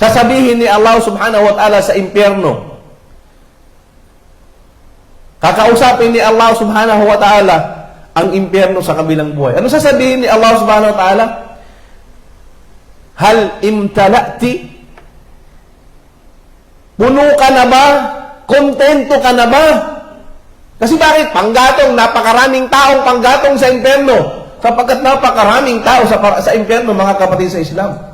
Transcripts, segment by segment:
Sasabihin ni Allah subhanahu wa ta'ala sa impyerno. Kakausapin ni Allah subhanahu wa ta'ala ang impyerno sa kabilang buhay. Ano sasabihin ni Allah subhanahu wa ta'ala? Hal imtala'ti? Puno ka na ba? Kontento ka na ba? Kasi bakit? Panggatong, napakaraming taong panggatong sa impyerno. Sapagkat napakaraming tao sa impyerno, mga kapatid sa Islam.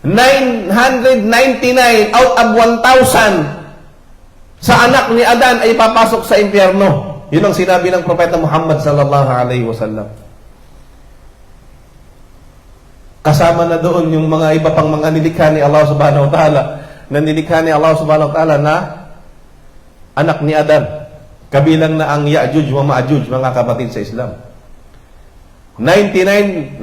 999 out of 1,000 sa anak ni Adan ay papasok sa impyerno. Yun ang sinabi ng Propeta Muhammad sallallahu alaihi wasallam. Kasama na doon yung mga iba pang mga nilikha ni Allah subhanahu wa ta'ala, na nilikha ni Allah subhanahu wa ta'ala na anak ni Adan. Kabilang na ang Ya'juj wa Ma'juj, mga kapatid sa Islam. 999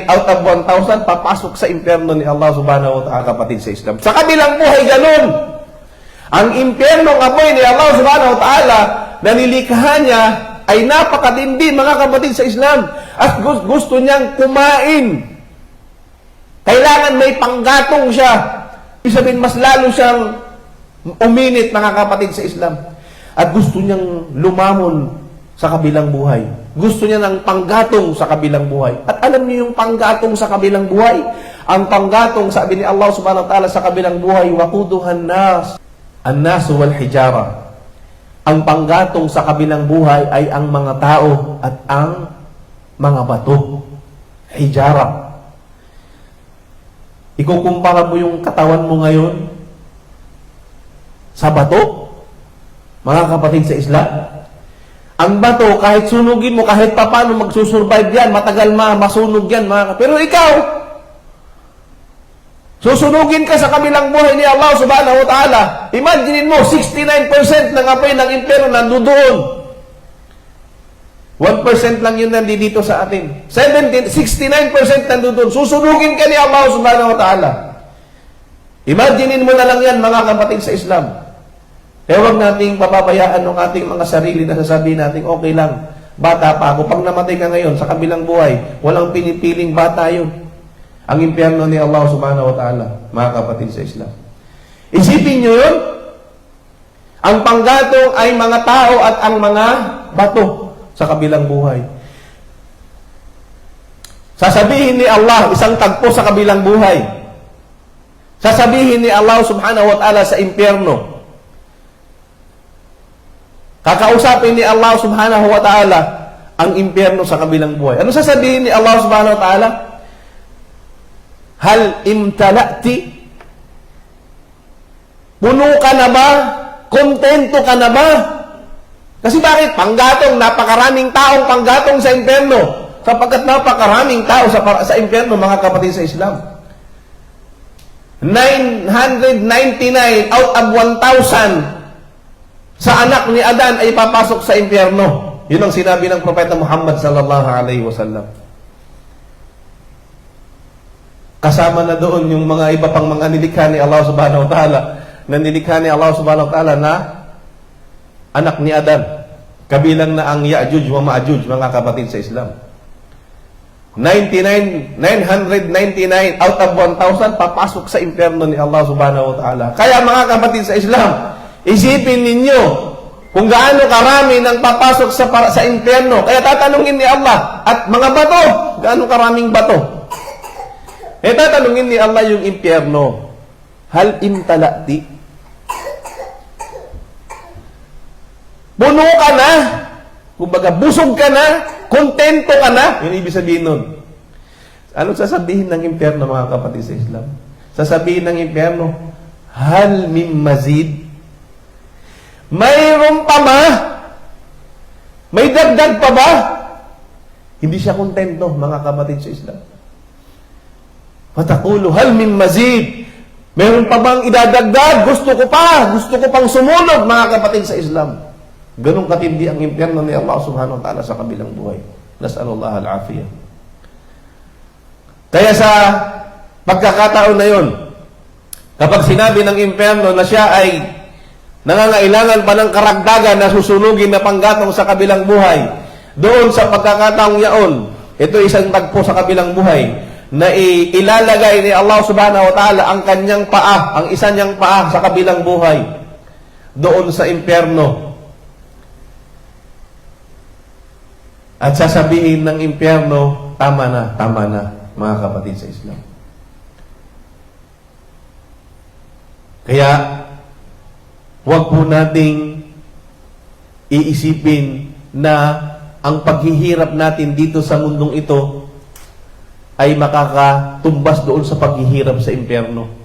out of 1,000 papasok sa impyerno ni Allah subhanahu wa ta'ala, kapatid sa Islam. Sa kabilang buhay, ganun. Ang impyerno ng apoy ni Allah subhanahu wa ta'ala na nilikha niya ay napakatindi, mga kapatid sa Islam. At gusto niyang kumain. Kailangan may panggatong siya. Ibig sabihin, mas lalo siyang uminit, mga kapatid sa Islam. At gusto niyang lumamon sa kabilang buhay. Gusto niya ng panggatong sa kabilang buhay. At alam niyo yung panggatong sa kabilang buhay? Ang panggatong, sabi ni Allah subhanahu wa ta'ala, sa kabilang buhay, waquduhan nas, an-nasu wal hijara. Ang panggatong sa kabilang buhay ay ang mga tao at ang mga bato. Hijara. Ikukumpara mo yung katawan mo ngayon sa bato, mga kapatid sa Islam. Ang bato, kahit sunugin mo, kahit paano magsusurvive yan, matagal masunog yan. Pero ikaw, susunugin ka sa kabilang buhay ni Allah subhanahu wa ta'ala. Imaginin mo, 69% ng apoy ng impyerno nandoon. 1% lang yun nandito sa atin. 69% nandoon. Susunugin ka ni Allah subhanahu wa ta'ala. Imaginin mo na lang yan, mga kapatid sa Islam. Kaya huwag nating papabayaan ng ating mga sarili na sasabihin natin, okay lang, bata pa ako. Pag namatay ka ngayon sa kabilang buhay, walang pinipiling bata yun. Ang impyerno ni Allah subhanahu wa ta'ala, mga kapatid sa Islam. Isipin nyo yun, ang panggatong ay mga tao at ang mga bato sa kabilang buhay. Sasabihin ni Allah, isang tagpo sa kabilang buhay. Sasabihin ni Allah subhanahu wa ta'ala sa impyerno. Kakausapin ni Allah subhanahu wa ta'ala ang impyerno sa kabilang buhay. Ano sasabihin ni Allah subhanahu wa ta'ala? Hal imtala'ti? Puno ka na ba? Kontento ka na ba? Kasi bakit? Panggatong, napakaraming taong panggatong sa impyerno. Sapagkat napakaraming tao sa impyerno, mga kapatid sa Islam. 999 out of 1,000 sa anak ni Adan ay papasok sa impyerno. Yun ang sinabi ng Propeta Muhammad sallallahu alaihi wasallam. Kasama na doon yung mga iba pang mga nilikha ni Allah subhanahu wa ta'ala, na nilikha ni Allah subhanahu wa ta'ala na anak ni Adan. Kabilang na ang Ya'juj wa Ma'juj, mga kapatid sa Islam. 999 out of 1,000 papasok sa impyerno ni Allah subhanahu wa ta'ala. Kaya, mga kapatid sa Islam, isipin ninyo kung gaano karami nang papasok sa impyerno. Kaya tatanungin ni Allah, at mga bato, gaano karaming bato? Kaya tatanungin ni Allah yung impyerno, hal imtala'ti? Puno ka na? Kumbaga, busog ka na? Kontento ka na? Yun ibig sabihin nun. Anong sasabihin ng impyerno, mga kapatid sa Islam? Sasabihin ng impyerno, hal min mazid? Mayroon pa ba? May dagdag pa ba? Hindi siya kontento, mga kapatid sa Islam. Fataqulu, hal min mazid? Mayroon pa bang idadagdag? Gusto ko pa. Gusto ko pang sumunod, mga kapatid sa Islam. Ganong katindi ang impyerno ni Allah subhanahu wa ta'ala sa kabilang buhay. Nas'alullah al-afiyah. Kaya sa pagkakataon na yun, kapag sinabi ng impyerno na siya ay nangangailangan pa ng karagdagan na susunugin na panggatong sa kabilang buhay, doon sa pagkakataong yaon, ito isang tagpo sa kabilang buhay, na ilalagay ni Allah subhanahu wa ta'ala ang kanyang paa, ang isa niyang paa sa kabilang buhay, doon sa impyerno. At sasabihin ng impyerno, tama na, mga kapatid sa Islam. Kaya, huwag po nating iisipin na ang paghihirap natin dito sa mundong ito ay makakatumbas doon sa paghihirap sa impyerno.